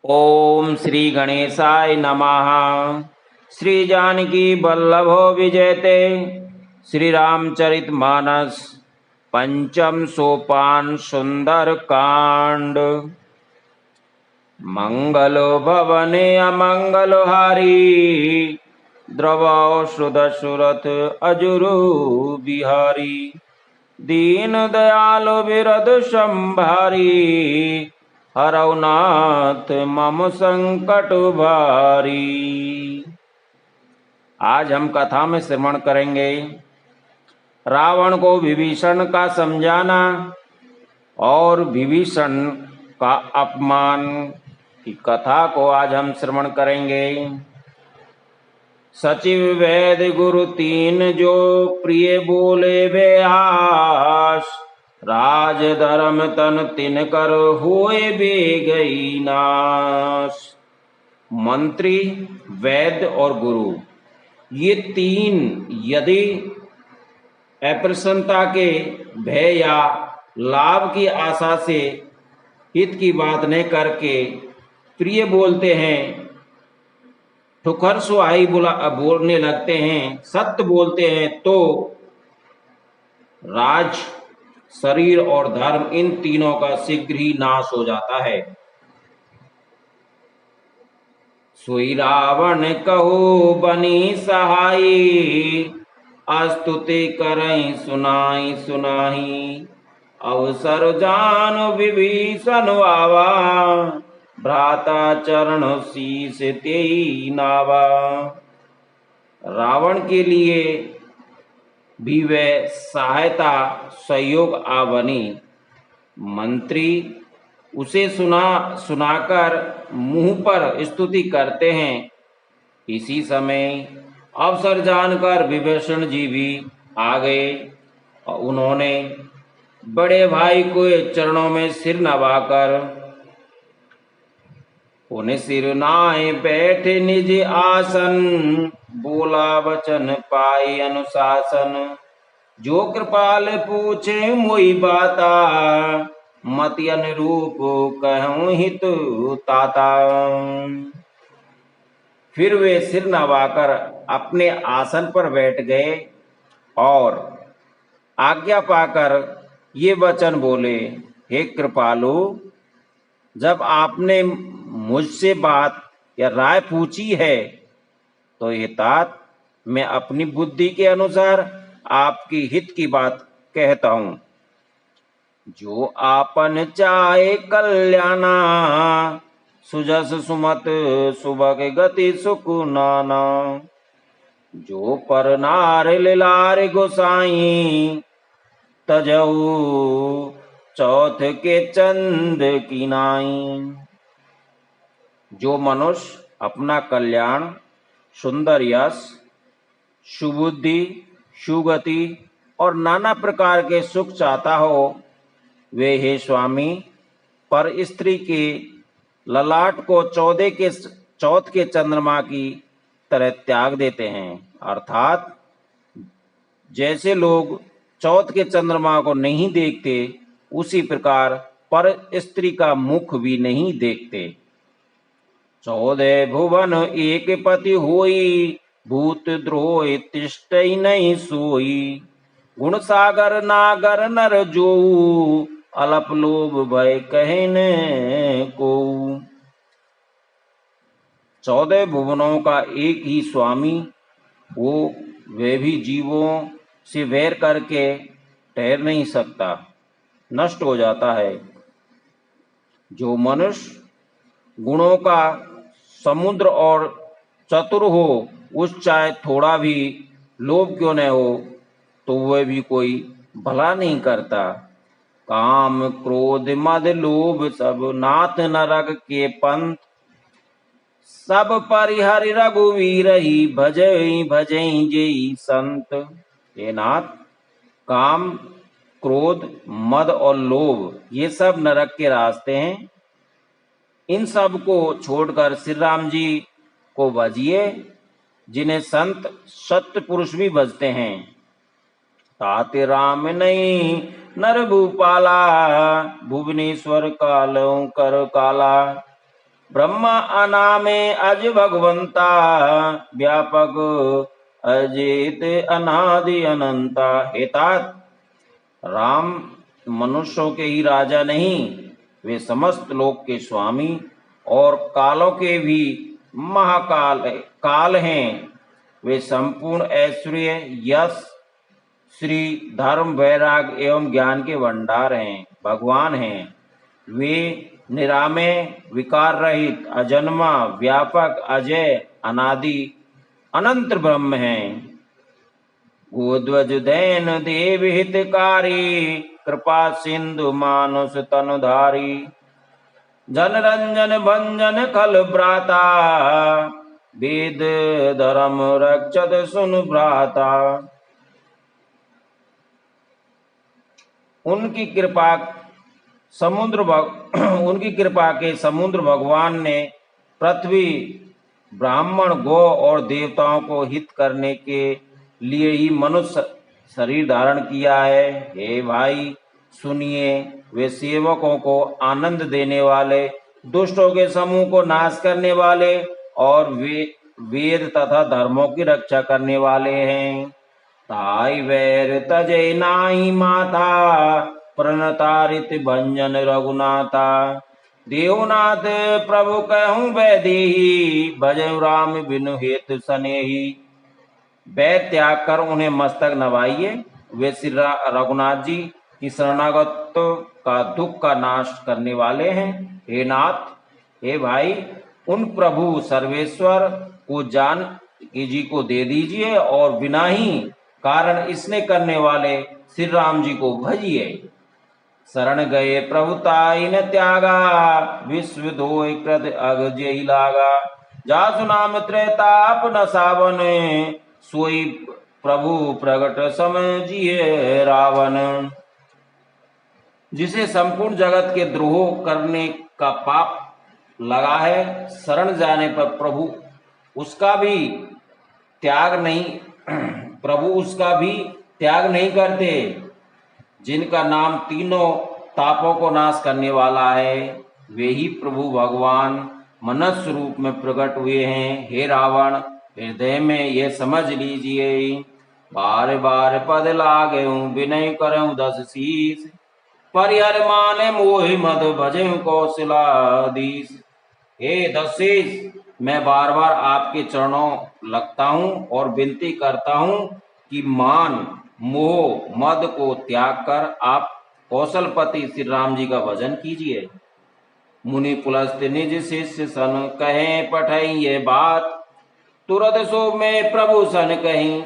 ओम श्री गणेशाय नमः। श्री जानकी वल्लभो विजयते। श्री रामचरित मानस पंचम सोपान सुंदर कांड। मंगलो भवने अमंगलो हारी, द्रवौ सुध सुरथ अजुरु बिहारी। दीन दयालु बिरद संभारी, हरौ नाथ मम संकट भारी। आज हम कथा में श्रवण करेंगे रावण को विभीषण का समझाना और विभीषण का अपमान की कथा को आज हम श्रवण करेंगे। सचिव वैद गुरु तीन जो प्रिय बोले व्यास, राज धर्म तन तिन कर होए बे गई नाश। मंत्री, वैद्य और गुरु, ये तीन यदि अप्रसन्नता के भय या लाभ की आशा से हित की बात नहीं करके प्रिय बोलते हैं, ठुकर सुहाई बोलने लगते हैं, सत्य बोलते हैं, तो राज, शरीर और धर्म इन तीनों का शीघ्र ही नाश हो जाता है। सोई रावण कहो बनी सहाई, अस्तुति करई सुनाई सुनाही। अवसर जान विभीषण आवा, भ्राता चरण शीस तेई नावा। रावण के लिए भी वह सहायता सहयोग आ बनी। मंत्री उसे सुनाकर मुंह पर स्तुति करते हैं। इसी समय अवसर जानकर विभीषण जी भी आ गए और उन्होंने बड़े भाई को चरणों में सिर नवाकर उन्हें सिर नाए बैठे निज आसन, बोला वचन पाए अनुशासन। जो कृपाल पूछे मोई बाता, मति अनुरूप कहूं हित ताता। फिर वे सिर नवाकर अपने आसन पर बैठ गए और आज्ञा पाकर ये वचन बोले, हे कृपालु, जब आपने मुझसे बात या राय पूछी है तो ये तात मैं अपनी बुद्धि के अनुसार आपकी हित की बात कहता हूं। जो आपन चाहे कल्याणा, सुजस सुमत सुभग गति सुख नाना। जो पर नार लार गोसाई, तजऊ चौथ के चंद की नाई। जो मनुष्य अपना कल्याण, सुंदर यश, सुबुद्धि, सुगति और नाना प्रकार के सुख चाहता हो, वे हे स्वामी पर स्त्री के ललाट को चौथ के चंद्रमा की तरह त्याग देते हैं। अर्थात जैसे लोग चौथ के चंद्रमा को नहीं देखते, उसी प्रकार पर स्त्री का मुख भी नहीं देखते। 14 भुवन एक पति होई, भूत द्रोह तिष्ठई नहीं सोई। गुण सागर नागर नर जोऊ, अलप लोभ भय कहने को। 14 भुवनों का एक ही स्वामी वो, वे भी जीवों से वैर करके ठहर नहीं सकता, नष्ट हो जाता है। जो मनुष्य गुणों का समुद्र और चतुर हो, उस चाहे थोड़ा भी लोभ क्यों न हो, तो वह भी कोई भला नहीं करता। काम क्रोध मद लोभ सब नाथ नरक के पंथ, सब परिहरि रघुवीर ही भजई भजई जेई संत। हे नाथ, काम, क्रोध, मद और लोभ ये सब नरक के रास्ते हैं। इन सब को छोड़कर श्री राम जी को भजिए, जिन्हें संत सत्य पुरुष भी भजते हैं। ताते राम नहीं नर भूपाला, भुवनेश्वर कालों कर काला। ब्रह्मा अनामे अज भगवंता, व्यापक अजित अनादि अनंता। हे तात, राम मनुष्यों के ही राजा नहीं, वे समस्त लोक के स्वामी और कालों के भी काल हैं। वे संपूर्ण ऐश्वर्य, यश, श्री, धर्म, वैराग एवं ज्ञान के भंडार हैं, भगवान हैं। वे निरामय, विकार रहित, अजन्मा, व्यापक, अजय, अनादि, अनंत ब्रह्म हैं। गोध्वज दैन देव हितकारी, कृपा सिंधु मानुष तनुधारी। जन रंजन भंजन खल भ्राता, वेद धर्म रक्षत सुन भ्राता। उनकी कृपा उनकी कृपा के समुद्र भगवान ने पृथ्वी, ब्राह्मण, गौ और देवताओं को हित करने के लिए ही मनुष्य शरीर धारण किया है। हे भाई सुनिए, वे सेवकों को आनंद देने वाले, दुष्टों के समूह को नाश करने वाले और वेद तथा धर्मों की रक्षा करने वाले हैं। ताई वैर तजे नाई माता, प्रणतारित भंजन रघुनाथा। देवनाथ प्रभु कहूँ वैदेही, भजऊ राम बिनु हेतु सनेही। वैर त्याग कर उन्हें मस्तक नवाइए, वे श्री रघुनाथ जी की शरणागत का दुख का नाश करने वाले हैं। हे नाथ, हे भाई, उन प्रभु सर्वेश्वर को जानकी जी को दे दीजिए और बिना ही कारण इसने करने वाले श्री राम जी को भजिए। शरण गए प्रभुताई न त्यागा, विश्व धोय कृत अग जय लागा। जासु नाम त्रेताप न सावन, सोई प्रभु प्रगट समझिए रावण। जिसे संपूर्ण जगत के द्रोह करने का पाप लगा है, शरण जाने पर प्रभु उसका भी त्याग नहीं करते। जिनका नाम तीनों तापों को नाश करने वाला है, वे ही प्रभु भगवान मनुष्य रूप में प्रकट हुए हैं। हे रावण, हृदय में यह समझ लीजिए, बार बार पद लागे विनय करूं 10 शीस। परिहर माने मोहि मद भजऊं कौशलाधीश। हे 10 शीस, मैं बार बार आपके चरणों लगता हूं और विनती करता हूं कि मान, मोह, मद को त्याग कर आप कौशलपति श्री राम जी का भजन कीजिए। मुनि पुलस्त निज शिष्य सन, कहे पठई ये बात। तुरत सो में प्रभु सन कहीं,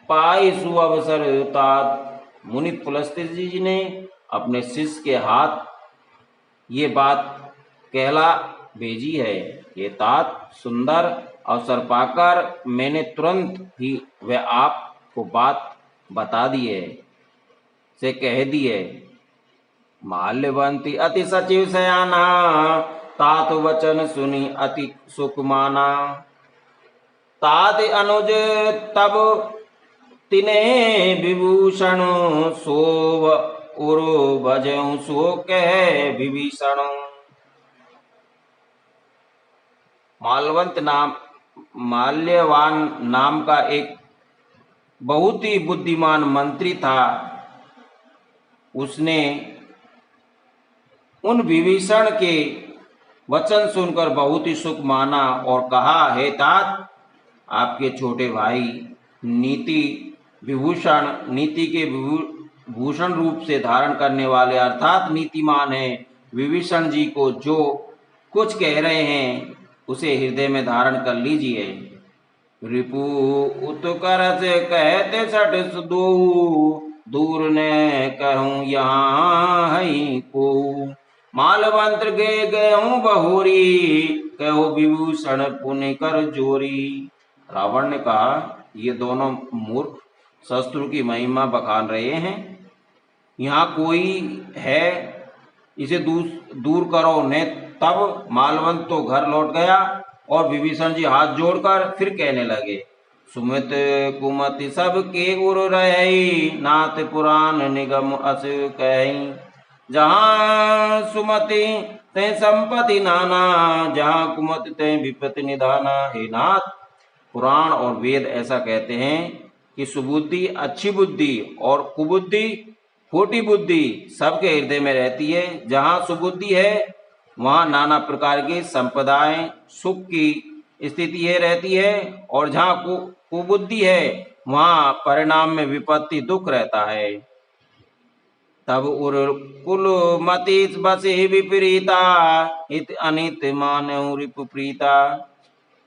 पाई सुअवसर तात। मुनि पुलस्त जी ने अपने शिष्य के हाथ ये बात कहला भेजी है। ये तात, सुंदर अवसर पाकर मैंने तुरंत ही वह आपको बात बता दिए से कह दिए। माल्यवंती अति सचिव सयाना, तात वचन सुनी अति सुख माना। तात अनुज तब तिने विभूषण, सोव उरु भजऊं सो कह विभीषण। माल्यवान नाम का एक बहुत ही बुद्धिमान मंत्री था। उसने उन विभीषण के वचन सुनकर बहुत ही सुख माना और कहा, हे तात, आपके छोटे भाई नीति के भूषण रूप से धारण करने वाले अर्थात नीतिमान है। विभीषण जी को जो कुछ कह रहे हैं उसे हृदय में धारण कर लीजिए। रिपु उत्कर्ष कहते सठ दो, दूर ने कहूँ यहाँ है को। मालवंत्र गए हूँ बहुरी, कहो विभूषण पुण्य कर जोरी। रावण ने कहा, ये दोनों मूर्ख शस्त्र की महिमा बखान रहे हैं। यहाँ कोई है, इसे दूर करो। ने तब मालवंत तो घर लौट गया और विभीषण जी हाथ जोड़कर फिर कहने लगे, सुमित कुमति सब के उर रहे, नाथ पुराण निगम अस कहीं। जहाँ सुमति तय संपत्ति नाना, जहाँ कुमति तय विपत्ति निधाना। हे नाथ, पुराण और वेद ऐसा कहते हैं कि सुबुद्धि अच्छी बुद्धि और कुबुद्धि खोटी बुद्धि सबके हृदय में रहती है। जहाँ सुबुद्धि है वहाँ नाना प्रकार की संपदाएं सुख की स्थिति है रहती है, और जहाँ कुबुद्धि है वहाँ परिणाम में विपत्ति दुख रहता है। तब उर कुल मति बसे विपरीता, इत अनित मानव रिपु प्रीता।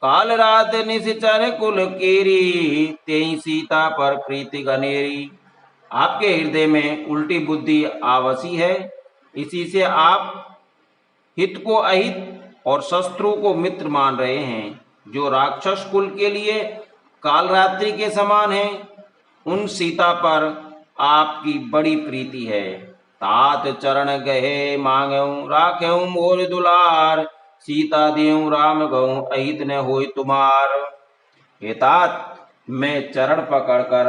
काल रात निश्चर कुल केरी, तेई सीता पर प्रीति गनेरी। आपके हृदय में उल्टी बुद्धि आवसी है, इसी से आप हित को अहित और शत्रु को मित्र मान रहे हैं। जो राक्षस कुल के लिए कालरात्रि के समान है, उन सीता पर आपकी बड़ी प्रीति है। तात चरण गहे मांगऊ, राखेऊ मोर दुलार। सीता देऊ राम गऊ, अहित न होय तुम्हार। हे तात, मैं चरण पकड़कर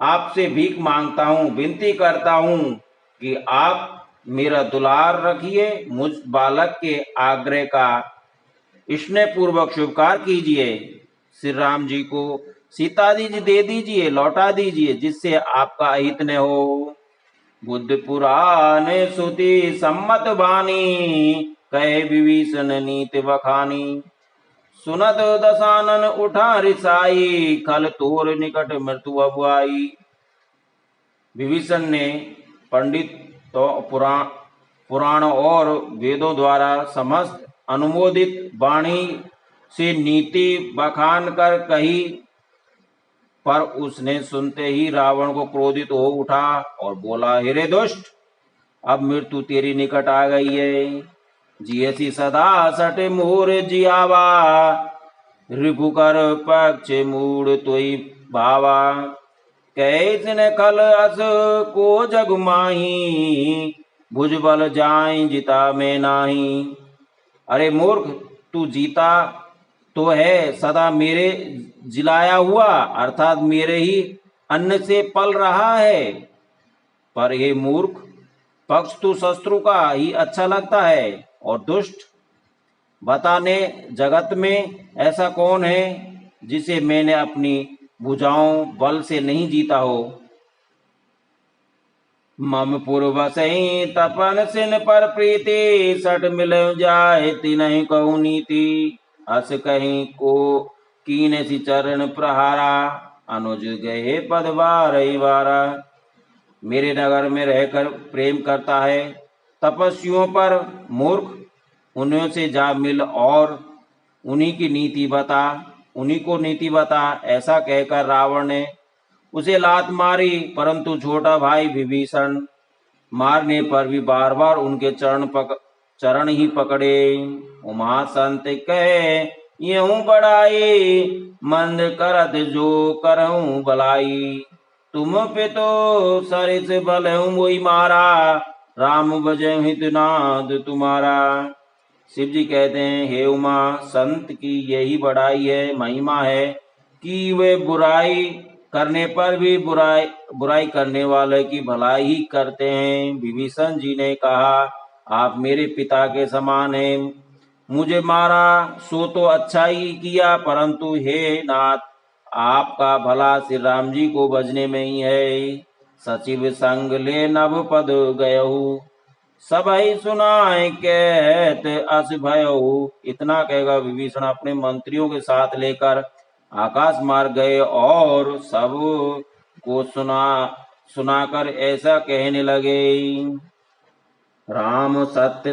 आपसे भीख मांगता हूँ, विनती करता हूँ कि आप मेरा दुलार रखिए। मुझ बालक के आग्रह का स्नेह पूर्वक स्वीकार कीजिए। श्री राम जी को सीता जी दे दीजिए, लौटा दीजिए, जिससे आपका अहित न हो। बुद्ध पुराण सुति सम्मत बानी, कहे विभीषण नीति बखानी। सुनत दशानन उठा रिसाई, खल तोर निकट मृत्यु अबुआई। विभीषण ने पंडित तो पुराण और वेदों द्वारा समस्त अनुमोदित वाणी से नीति बखान कर कही, पर उसने सुनते ही रावण को क्रोधित हो उठा और बोला, हे दुष्ट, अब मृत्यु तेरी निकट आ गई है। जियसी सदा सट मोर जियावा, रिपुकर पक्ष मूड तोई भावा। कैसन खल अस को जग माही, भुजबल जाय जिता में नाही। अरे मूर्ख, तू जीता तो है सदा मेरे जिलाया हुआ, अर्थात मेरे ही अन्न से पल रहा है। पर हे मूर्ख, पक्ष तो शत्रु का ही अच्छा लगता है। और दुष्ट, बताने जगत में ऐसा कौन है जिसे मैंने अपनी भुजाओं बल से नहीं जीता हो। मम पूर्व सही तपन सिन पर प्रीति, सट मिल जाए तिनहि कहु नीति। अस कहीं को कीन सी चरण प्रहारा, अनुज गए पद बारा। मेरे नगर में रहकर प्रेम करता है तपस्वियों पर। मूर्ख, उन्हीं से जा मिल और उन्हीं की नीति बता, उन्हीं को नीति बता। ऐसा कहकर रावण ने उसे लात मारी, परंतु छोटा भाई विभीषण मारने पर भी बार बार उनके चरण ही पकड़े। उमा संत कहे यूं बड़ाई, मंद करत जो करऊं भलाई। तुम पे तो सरिस बल मोई मारा, राम बजे हित नाद तुम्हारा। शिव जी कहते हैं, हे उमा, संत की यही बड़ाई है, महिमा है कि वे बुराई करने पर भी बुराई करने वाले की भलाई ही करते हैं। विभीषण जी ने कहा, आप मेरे पिता के समान हैं, मुझे मारा सो तो अच्छा ही किया, परंतु हे नाथ, आपका भला श्री राम जी को बजने में ही है। सचिव संग ले नभ पद गयहु, सब ही सुनाए कहत अस भयहु। इतना कहकर विभीषण अपने मंत्रियों के साथ लेकर आकाश मार्ग गए और सब को सुनाकर ऐसा कहने लगे, राम सत्य